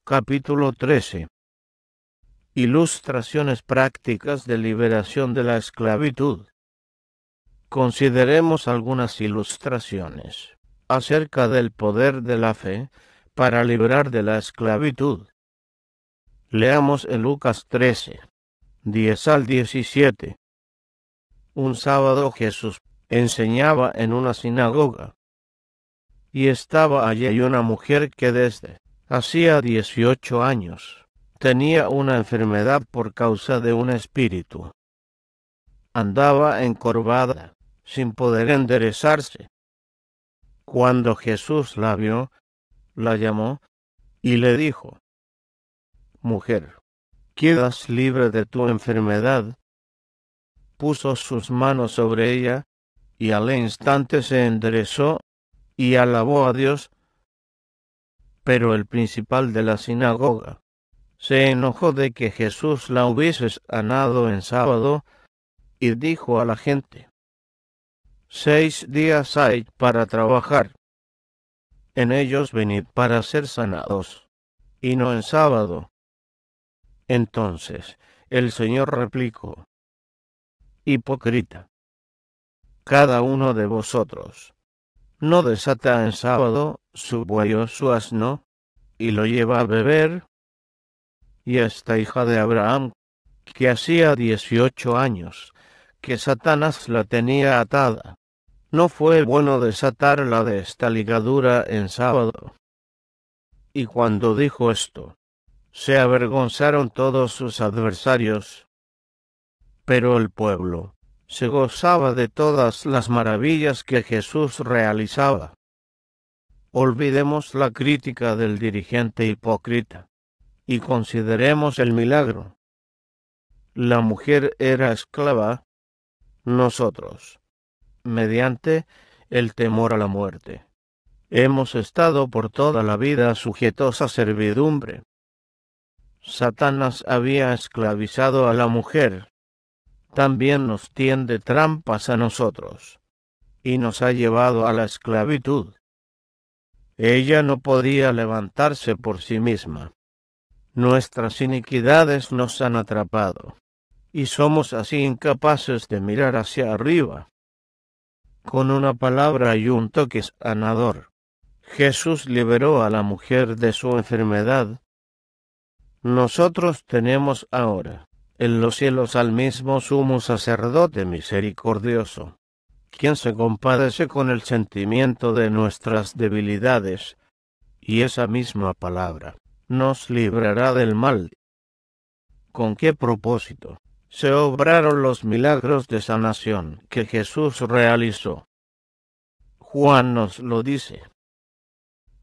Capítulo 13. Ilustraciones prácticas de liberación de la esclavitud. Consideremos algunas ilustraciones acerca del poder de la fe para librar de la esclavitud. Leamos en Lucas 13, 10 al 17. Un sábado Jesús enseñaba en una sinagoga, y estaba allí una mujer que desde hacía 18 años tenía una enfermedad por causa de un espíritu. Andaba encorvada, sin poder enderezarse. Cuando Jesús la vio, la llamó y le dijo: «Mujer, quedas libre de tu enfermedad». Puso sus manos sobre ella, y al instante se enderezó y alabó a Dios. Pero el principal de la sinagoga se enojó de que Jesús la hubiese sanado en sábado, y dijo a la gente: «6 días hay para trabajar. En ellos venid para ser sanados, y no en sábado». Entonces el Señor replicó: «Hipócrita, cada uno de vosotros no desata en sábado su buey o su asno, y lo lleva a beber. Y esta hija de Abraham, que hacía 18 años que Satanás la tenía atada, ¿no fue bueno desatarla de esta ligadura en sábado?». Y cuando dijo esto, se avergonzaron todos sus adversarios. Pero el pueblo se gozaba de todas las maravillas que Jesús realizaba. Olvidemos la crítica del dirigente hipócrita y consideremos el milagro. La mujer era esclava, nosotros, mediante el temor a la muerte, hemos estado por toda la vida sujetos a servidumbre. Satanás había esclavizado a la mujer, también nos tiende trampas a nosotros, y nos ha llevado a la esclavitud. Ella no podía levantarse por sí misma. Nuestras iniquidades nos han atrapado, y somos así incapaces de mirar hacia arriba. Con una palabra y un toque sanador, Jesús liberó a la mujer de su enfermedad. Nosotros tenemos ahora en los cielos al mismo sumo sacerdote misericordioso, quien se compadece con el sentimiento de nuestras debilidades, y esa misma palabra nos librará del mal. ¿Con qué propósito se obraron los milagros de sanación que Jesús realizó? Juan nos lo dice.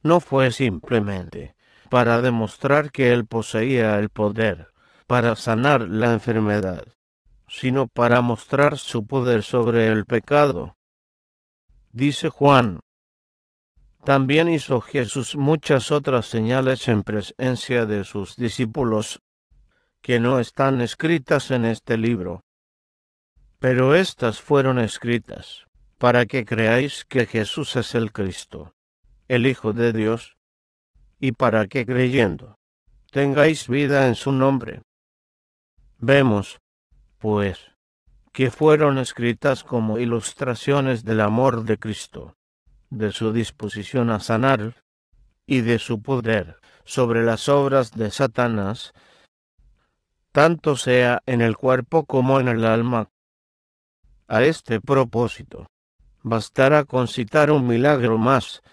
No fue simplemente para demostrar que él poseía el poder para sanar la enfermedad, sino para mostrar su poder sobre el pecado. Dice Juan: «También hizo Jesús muchas otras señales en presencia de sus discípulos, que no están escritas en este libro. Pero estas fueron escritas para que creáis que Jesús es el Cristo, el Hijo de Dios, y para que creyendo tengáis vida en su nombre». Vemos, pues, que fueron escritas como ilustraciones del amor de Cristo, de su disposición a sanar y de su poder sobre las obras de Satanás, tanto sea en el cuerpo como en el alma. A este propósito, bastará con citar un milagro más,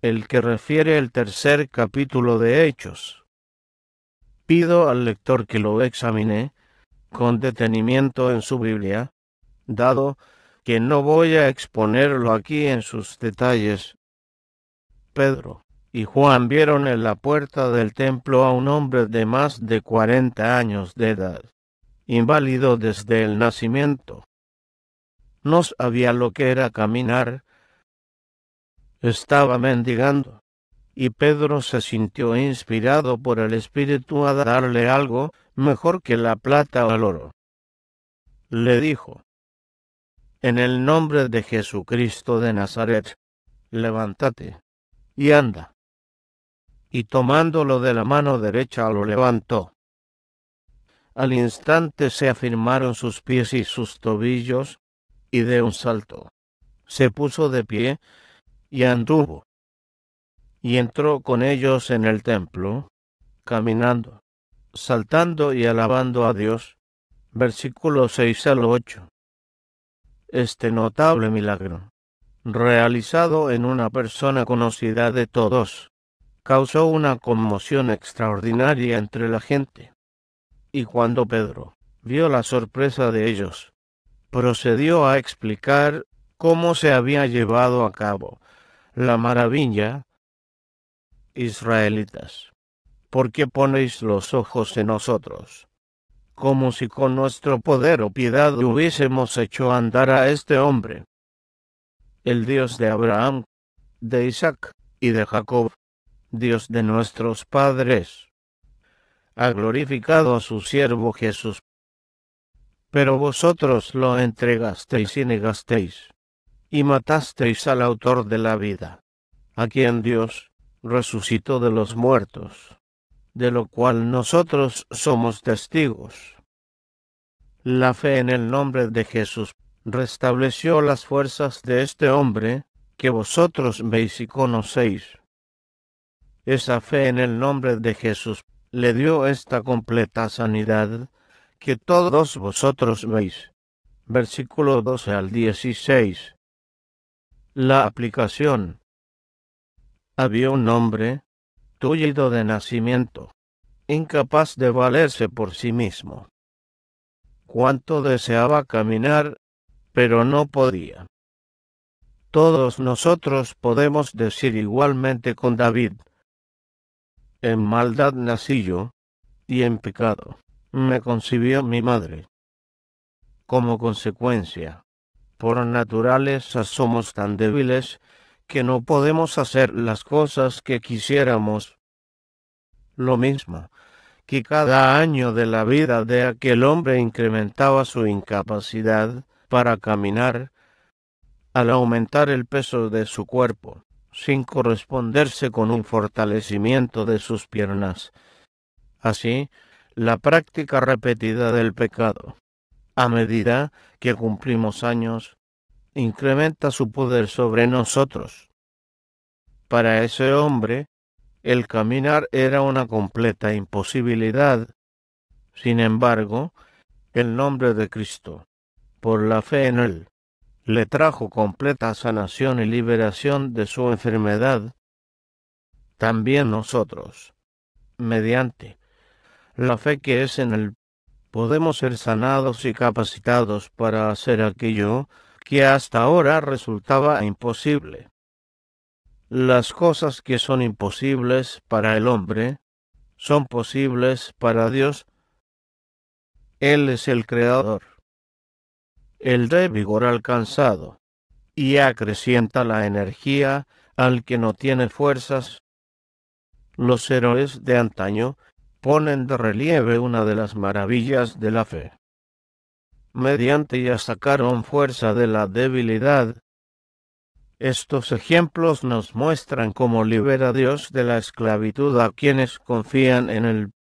el que refiere el 3er capítulo de Hechos. Pido al lector que lo examine con detenimiento en su Biblia, dado que no voy a exponerlo aquí en sus detalles. Pedro y Juan vieron en la puerta del templo a un hombre de más de 40 años de edad, inválido desde el nacimiento. No sabía lo que era caminar. Estaba mendigando, y Pedro se sintió inspirado por el Espíritu a darle algo mejor que la plata o el oro. Le dijo: «En el nombre de Jesucristo de Nazaret, levántate y anda». y tomándolo de la mano derecha lo levantó. Al instante se afirmaron sus pies y sus tobillos, y de un salto se puso de pie, y anduvo, y entró con ellos en el templo, caminando, saltando y alabando a Dios. Versículo 6 al 8. Este notable milagro, realizado en una persona conocida de todos, causó una conmoción extraordinaria entre la gente. Y cuando Pedro vio la sorpresa de ellos, procedió a explicar cómo se había llevado a cabo la maravilla. Israelitas, ¿por qué ponéis los ojos en nosotros? Como si con nuestro poder o piedad hubiésemos hecho andar a este hombre. El Dios de Abraham, de Isaac y de Jacob, Dios de nuestros padres, ha glorificado a su siervo Jesús. Pero vosotros lo entregasteis y negasteis, y matasteis al autor de la vida, a quien Dios resucitó de los muertos, de lo cual nosotros somos testigos. La fe en el nombre de Jesús restableció las fuerzas de este hombre, que vosotros veis y conocéis. Esa fe en el nombre de Jesús le dio esta completa sanidad, que todos vosotros veis. Versículo 12 al 16. La aplicación. Había un hombre, tullido de nacimiento, incapaz de valerse por sí mismo. Cuánto deseaba caminar, pero no podía. Todos nosotros podemos decir igualmente con David: en maldad nací yo, y en pecado me concibió mi madre. Como consecuencia, por naturaleza somos tan débiles que no podemos hacer las cosas que quisiéramos. Lo mismo que cada año de la vida de aquel hombre incrementaba su incapacidad para caminar, al aumentar el peso de su cuerpo, sin corresponderse con un fortalecimiento de sus piernas. Así, la práctica repetida del pecado, a medida que cumplimos años, incrementa su poder sobre nosotros. Para ese hombre, el caminar era una completa imposibilidad. Sin embargo, el nombre de Cristo, por la fe en él, le trajo completa sanación y liberación de su enfermedad. También nosotros, mediante la fe que es en él, podemos ser sanados y capacitados para hacer aquello que hasta ahora resultaba imposible. Las cosas que son imposibles para el hombre son posibles para Dios. Él es el Creador. Él da vigor al cansado y acrecienta la energía al que no tiene fuerzas. Los héroes de antaño ponen de relieve una de las maravillas de la fe. Mediante ella sacaron fuerza de la debilidad. Estos ejemplos nos muestran cómo libera Dios de la esclavitud a quienes confían en él.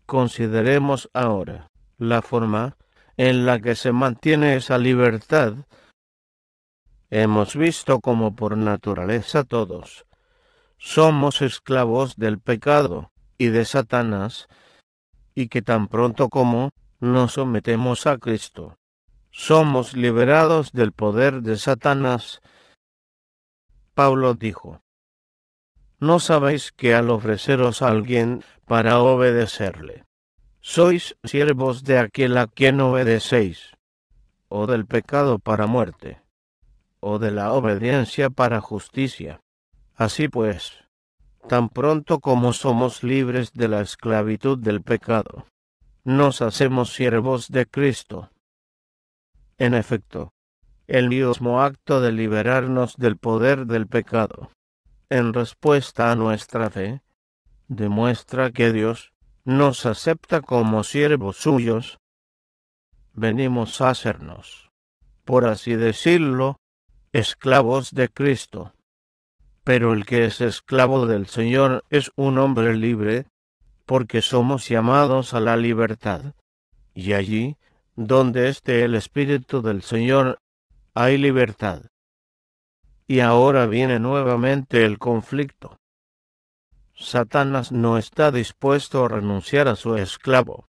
Consideremos ahora la forma en la que se mantiene esa libertad. Hemos visto cómo por naturaleza todos somos esclavos del pecado y de Satanás, y que tan pronto como nos sometemos a Cristo, somos liberados del poder de Satanás. Pablo dijo: ¿no sabéis que al ofreceros a alguien para obedecerle, sois siervos de aquel a quien obedecéis, o del pecado para muerte, o de la obediencia para justicia? Así pues, tan pronto como somos libres de la esclavitud del pecado, nos hacemos siervos de Cristo. En efecto, el mismo acto de liberarnos del poder del pecado, en respuesta a nuestra fe, demuestra que Dios nos acepta como siervos suyos. Venimos a hacernos, por así decirlo, esclavos de Cristo. Pero el que es esclavo del Señor es un hombre libre, porque somos llamados a la libertad. Y allí, donde esté el Espíritu del Señor, hay libertad. Y ahora viene nuevamente el conflicto. Satanás no está dispuesto a renunciar a su esclavo.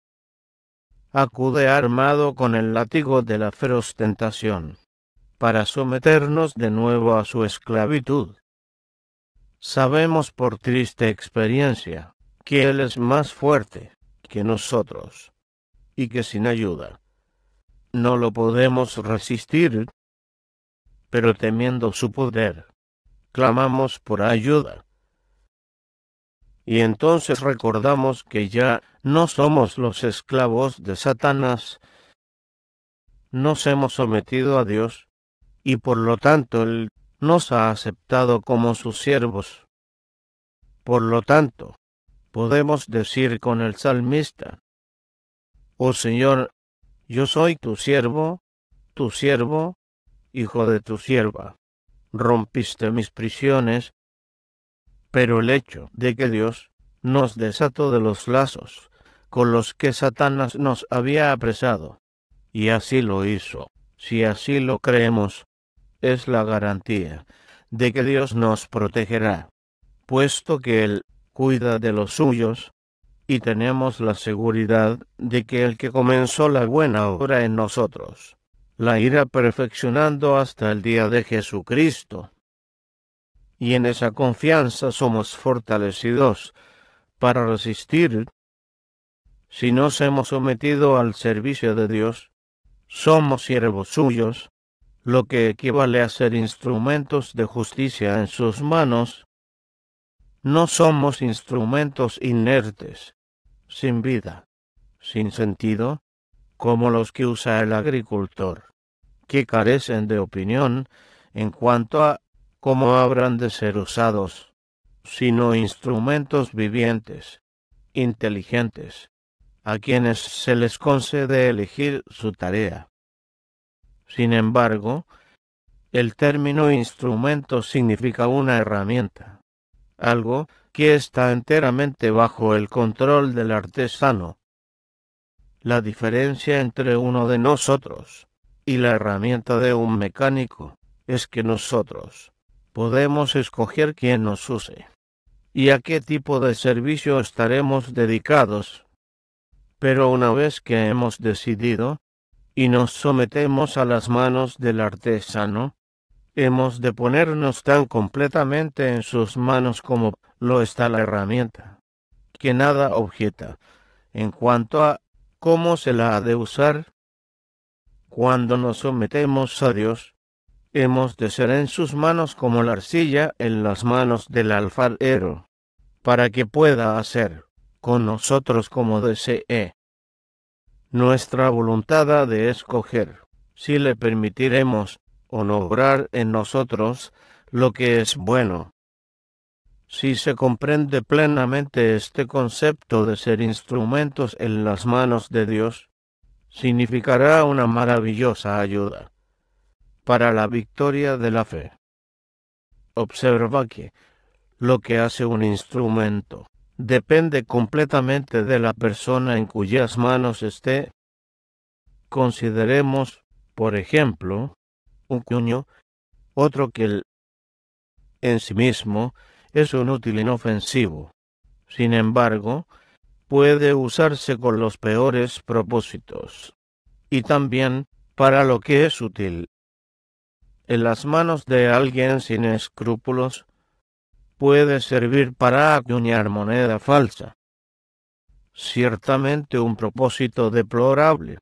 Acude armado con el látigo de la feroz tentación, para someternos de nuevo a su esclavitud. Sabemos por triste experiencia que Él es más fuerte que nosotros, y que sin ayuda no lo podemos resistir, pero temiendo su poder, clamamos por ayuda. Y entonces recordamos que ya no somos los esclavos de Satanás, nos hemos sometido a Dios, y por lo tanto Él nos ha aceptado como sus siervos. Por lo tanto, podemos decir con el salmista: Oh Señor, yo soy tu siervo, hijo de tu sierva. Rompiste mis prisiones, pero el hecho de que Dios nos desató de los lazos con los que Satanás nos había apresado, y así lo hizo, si así lo creemos, es la garantía de que Dios nos protegerá, puesto que Él cuida de los suyos, y tenemos la seguridad de que el que comenzó la buena obra en nosotros la irá perfeccionando hasta el día de Jesucristo. Y en esa confianza somos fortalecidos para resistir. Si nos hemos sometido al servicio de Dios, somos siervos suyos, lo que equivale a ser instrumentos de justicia en sus manos. No somos instrumentos inertes, sin vida, sin sentido, como los que usa el agricultor, que carecen de opinión en cuanto a cómo habrán de ser usados, sino instrumentos vivientes, inteligentes, a quienes se les concede elegir su tarea. Sin embargo, el término instrumento significa una herramienta, algo que está enteramente bajo el control del artesano. La diferencia entre uno de nosotros y la herramienta de un mecánico es que nosotros podemos escoger quién nos use y a qué tipo de servicio estaremos dedicados. Pero una vez que hemos decidido y nos sometemos a las manos del artesano, hemos de ponernos tan completamente en sus manos como lo está la herramienta, que nada objeta en cuanto a cómo se la ha de usar. Cuando nos sometemos a Dios, hemos de ser en sus manos como la arcilla en las manos del alfarero, para que pueda hacer con nosotros como desee. Nuestra voluntad ha de escoger si le permitiremos o no obrar en nosotros lo que es bueno. Si se comprende plenamente este concepto de ser instrumentos en las manos de Dios, significará una maravillosa ayuda para la victoria de la fe. Observa que lo que hace un instrumento depende completamente de la persona en cuyas manos esté. Consideremos, por ejemplo, un cuño, otro que en sí mismo es inútil e inofensivo. Sin embargo, puede usarse con los peores propósitos, y también para lo que es útil. En las manos de alguien sin escrúpulos, puede servir para acuñar moneda falsa. Ciertamente un propósito deplorable.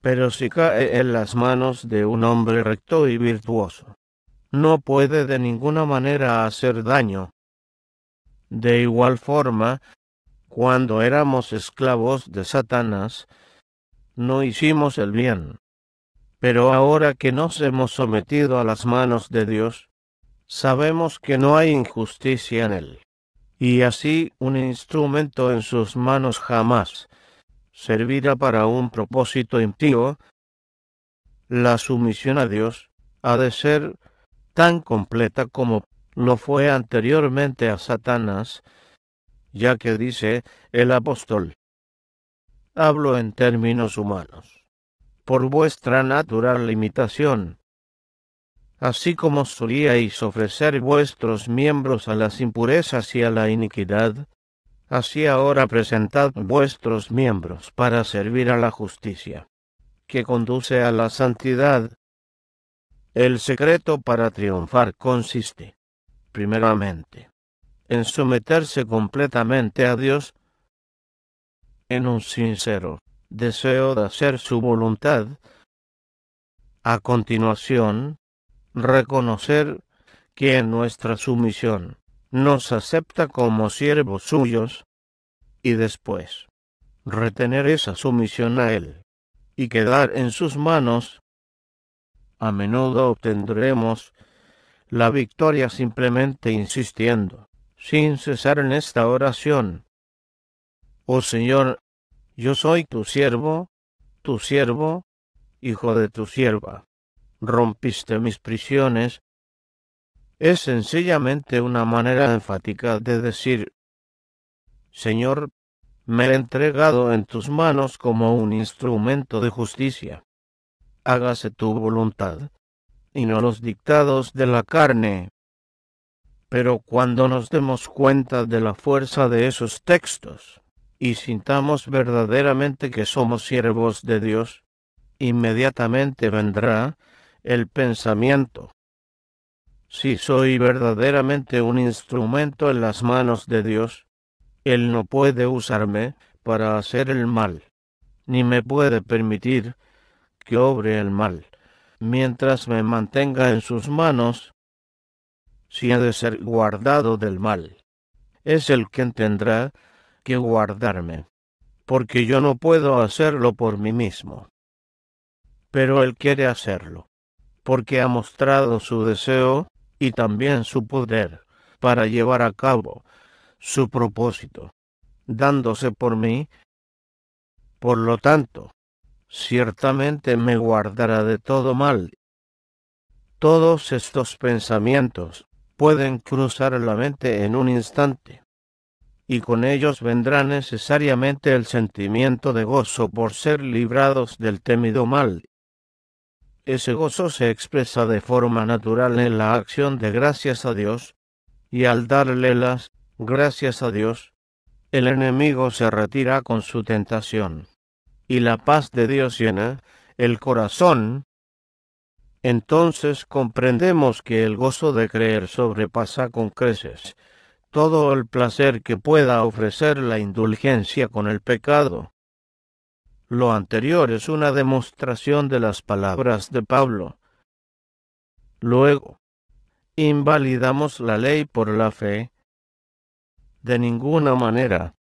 Pero si cae en las manos de un hombre recto y virtuoso, no puede de ninguna manera hacer daño. De igual forma, cuando éramos esclavos de Satanás, no hicimos el bien. Pero ahora que nos hemos sometido a las manos de Dios, sabemos que no hay injusticia en él. Y así un instrumento en sus manos jamás servirá para un propósito impío. La sumisión a Dios ha de ser tan completa como lo fue anteriormente a Satanás, ya que dice el apóstol: hablo en términos humanos, por vuestra natural imitación. Así como solíais ofrecer vuestros miembros a las impurezas y a la iniquidad, así ahora presentad vuestros miembros para servir a la justicia, que conduce a la santidad. El secreto para triunfar consiste, primeramente, en someterse completamente a Dios, en un sincero deseo de hacer su voluntad. A continuación, reconocer que en nuestra sumisión nos acepta como siervos suyos, y después retener esa sumisión a Él y quedar en sus manos. A menudo obtendremos la victoria simplemente insistiendo, sin cesar en esta oración: oh Señor, yo soy tu siervo, hijo de tu sierva. Rompiste mis prisiones. Es sencillamente una manera enfática de decir: Señor, me he entregado en tus manos como un instrumento de justicia. Hágase tu voluntad, y no los dictados de la carne. Pero cuando nos demos cuenta de la fuerza de esos textos, y sintamos verdaderamente que somos siervos de Dios, inmediatamente vendrá el pensamiento: si soy verdaderamente un instrumento en las manos de Dios, Él no puede usarme para hacer el mal, ni me puede permitir que obre el mal. Mientras me mantenga en sus manos, si he de ser guardado del mal, es Él quien tendrá que guardarme, porque yo no puedo hacerlo por mí mismo. Pero Él quiere hacerlo, porque ha mostrado su deseo y también su poder para llevar a cabo su propósito, dándose por mí. Por lo tanto, ciertamente me guardará de todo mal. Todos estos pensamientos pueden cruzar la mente en un instante, y con ellos vendrá necesariamente el sentimiento de gozo por ser librados del temido mal. Ese gozo se expresa de forma natural en la acción de gracias a Dios, y al darle las gracias a Dios, el enemigo se retira con su tentación, y la paz de Dios llena el corazón. Entonces comprendemos que el gozo de creer sobrepasa con creces todo el placer que pueda ofrecer la indulgencia con el pecado. Lo anterior es una demostración de las palabras de Pablo. Luego, ¿invalidamos la ley por la fe? De ninguna manera.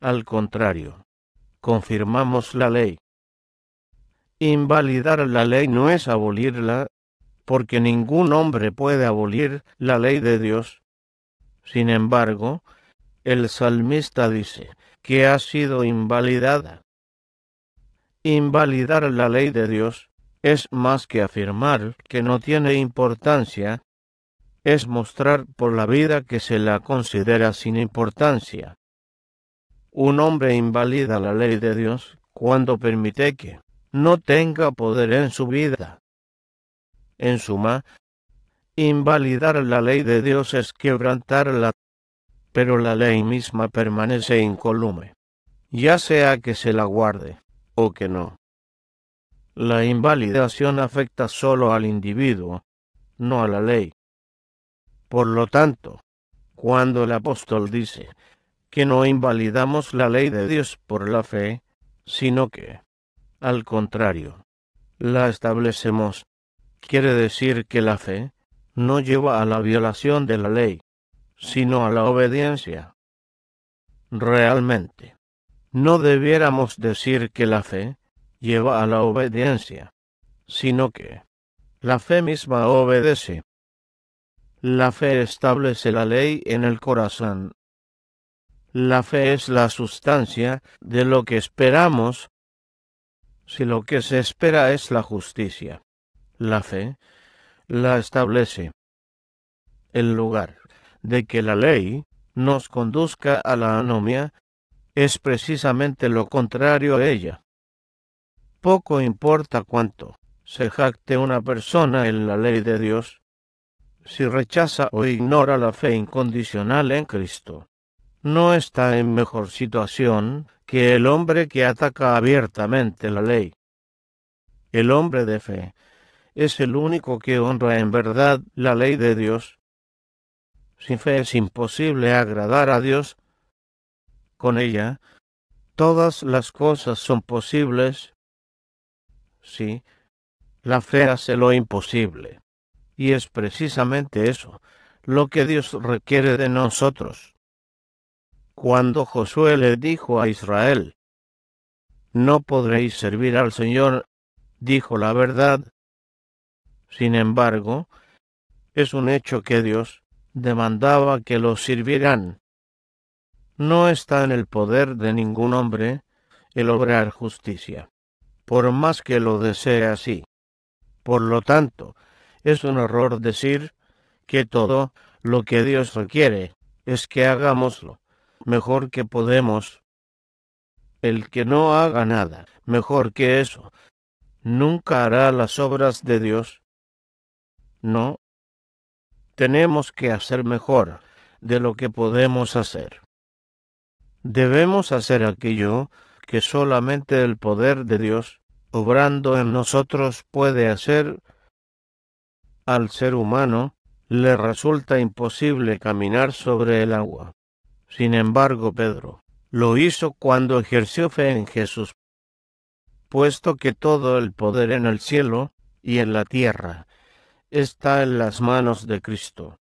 Al contrario, confirmamos la ley. Invalidar la ley no es abolirla, porque ningún hombre puede abolir la ley de Dios. Sin embargo, el salmista dice que ha sido invalidada. Invalidar la ley de Dios es más que afirmar que no tiene importancia, es mostrar por la vida que se la considera sin importancia. Un hombre invalida la ley de Dios cuando permite que no tenga poder en su vida. En suma, invalidar la ley de Dios es quebrantarla, pero la ley misma permanece incólume, ya sea que se la guarde o que no. La invalidación afecta solo al individuo, no a la ley. Por lo tanto, cuando el apóstol dice que no invalidamos la ley de Dios por la fe, sino que, al contrario, la establecemos, quiere decir que la fe no lleva a la violación de la ley, sino a la obediencia. Realmente, no debiéramos decir que la fe lleva a la obediencia, sino que la fe misma obedece. La fe establece la ley en el corazón. La fe es la sustancia de lo que esperamos. Si lo que se espera es la justicia, la fe la establece. En lugar de que la ley nos conduzca a la anomia, es precisamente lo contrario a ella. Poco importa cuánto se jacte una persona en la ley de Dios, si rechaza o ignora la fe incondicional en Cristo, no está en mejor situación que el hombre que ataca abiertamente la ley. El hombre de fe es el único que honra en verdad la ley de Dios. Sin fe es imposible agradar a Dios. Con ella, todas las cosas son posibles. Sí, la fe hace lo imposible. Y es precisamente eso lo que Dios requiere de nosotros. Cuando Josué le dijo a Israel: no podréis servir al Señor, dijo la verdad. Sin embargo, es un hecho que Dios demandaba que los sirvieran. No está en el poder de ningún hombre el obrar justicia, por más que lo desee así. Por lo tanto, es un error decir que todo lo que Dios requiere es que hagámoslo mejor que podemos. El que no haga nada mejor que eso, nunca hará las obras de Dios. No. Tenemos que hacer mejor de lo que podemos hacer. Debemos hacer aquello que solamente el poder de Dios, obrando en nosotros, puede hacer. Al ser humano le resulta imposible caminar sobre el agua. Sin embargo, Pedro lo hizo cuando ejerció fe en Jesús, puesto que todo el poder en el cielo y en la tierra está en las manos de Cristo,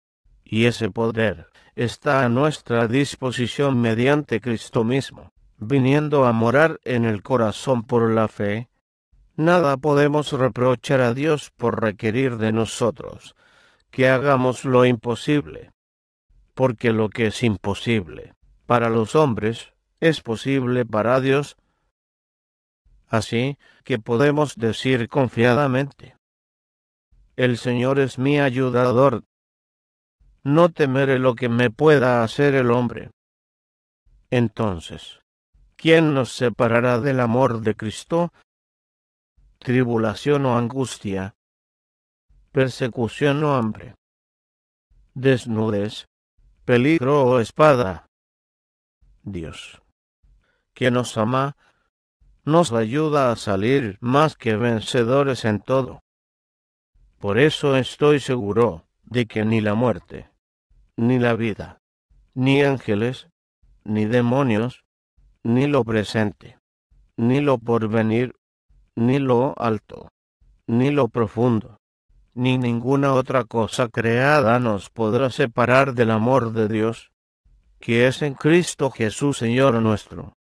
y ese poder está a nuestra disposición mediante Cristo mismo, viniendo a morar en el corazón por la fe. Nada podemos reprochar a Dios por requerir de nosotros que hagamos lo imposible, porque lo que es imposible para los hombres es posible para Dios. Así que podemos decir confiadamente: el Señor es mi ayudador. No temeré lo que me pueda hacer el hombre. Entonces, ¿quién nos separará del amor de Cristo? Tribulación o angustia, persecución o hambre, desnudez, peligro o espada. Dios, que nos ama, nos ayuda a salir más que vencedores en todo. Por eso estoy seguro de que ni la muerte, ni la vida, ni ángeles, ni demonios, ni lo presente, ni lo porvenir, ni lo alto, ni lo profundo, ni ninguna otra cosa creada nos podrá separar del amor de Dios, que es en Cristo Jesús Señor nuestro.